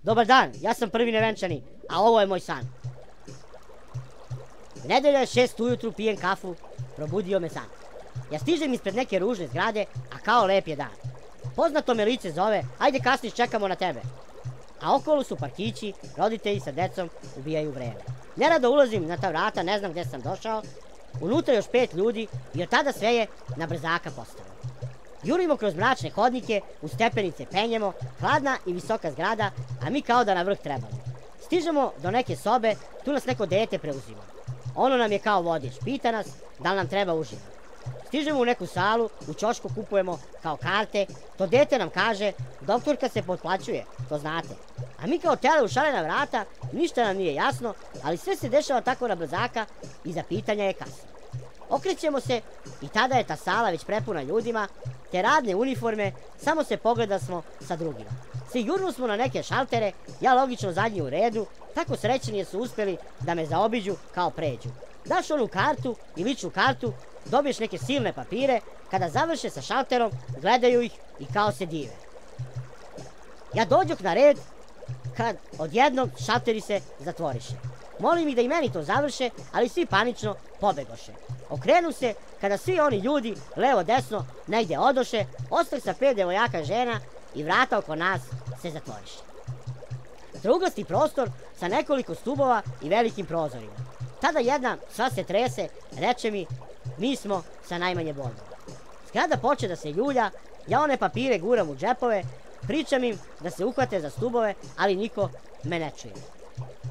Dobar dan, ja sam prvi nevenčani, a ovo je moj san. Nedelja je 6 ujutru, pijem kafu, probudio me san. Ja stižem ispred neke ružne zgrade, a kao lep je dan. Poznato me lice zove, ajde kasniš, čekamo na tebe. A okolo su parkići, roditelji sa decom ubijaju vreme. Nerado ulazim na ta vrata, ne znam gde sam došao. Unutra još 5 ljudi i od tada sve je na brzaka postalo. Jurimo kroz mračne hodnike, u stepenice penjemo, hladna i visoka zgrada, a mi kao da na vrh trebamo. Stižemo do neke sobe, tu nas neko dete preuzima. Ono nam je kao vodič, pita nas da li nam treba uživo. Stižemo u neku salu, u ćošku kupujemo kao karte, to dete nam kaže, doktorka se potplaćuje, to znate. A mi kao tele ušarena vrata, ništa nam nije jasno, ali sve se dešava tako na brzaka i za pitanja je kasno. Okrećemo se i tada je ta sala već prepuna ljudima, te radne uniforme, samo se pogleda smo sa drugima. Svi jurnu smo na neke šaltere, ja logično zadnji u redu, tako srećni jer su uspeli da me zaobiđu kao pređu. Daš onu kartu i ličnu kartu, dobiješ neke silne papire, kada završe sa šalterom, gledaju ih i kao se dive. Ja dođoh na red, kad odjednom šalteri se zatvoriše. Molim ih da i meni to završe, ali svi panično pobegoše. Okrenu se, kada svi oni ljudi, levo desno, negdje odoše, ostah sa 5 devojaka žena i vrata oko nas se zatvoriše. Trouglasti prostor sa nekoliko stubova i velikim prozorima. Tada jedna, sva se trese, reče mi smo sa najmanje bodova. Zgrada poče da se ljulja, ja one papire guram u džepove, pričam im da se uhvate za stubove, ali niko me ne čuje.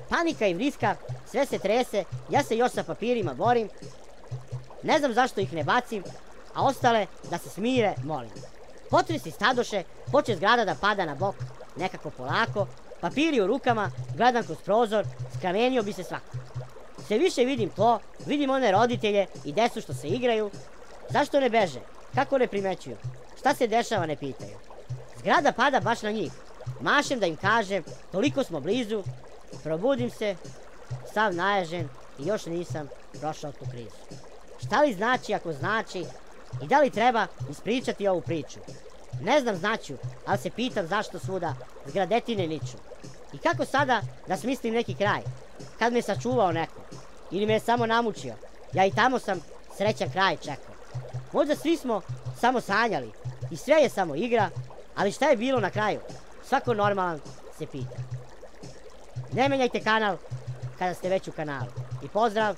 Panika i vriska, sve se trese, ja se još sa papirima borim, ne znam zašto ih ne bacim, a ostale da se smire molim. Potresi stadoše, poče zgrada da pada na bok, nekako polako, papiri u rukama, gledam kroz prozor, skramenio bi se svako. Sve više vidim tlo, vidim one roditelje i decu što se igraju. Zašto ne beže? Kako ne primećuju? Šta se dešava ne pitaju. Zgrada pada baš na njih. Mašem da im kažem, toliko smo blizu, probudim se, sav naježen i još nisam prošao tu krizu. Šta li znači ako znači i da li treba ispričati ovu priču? Ne znam znaću, ali se pitam zašto svuda zgradetine niču. I kako sada da smislim neki kraj, kad me sačuvao neko, ili me je samo namučio, ja i tamo sam srećan kraj čekao. Možda svi smo samo sanjali i sve je samo igra, ali šta je bilo na kraju? Svako normalan se pita. Ne menjajte kanal kada ste već u kanalu. I pozdrav!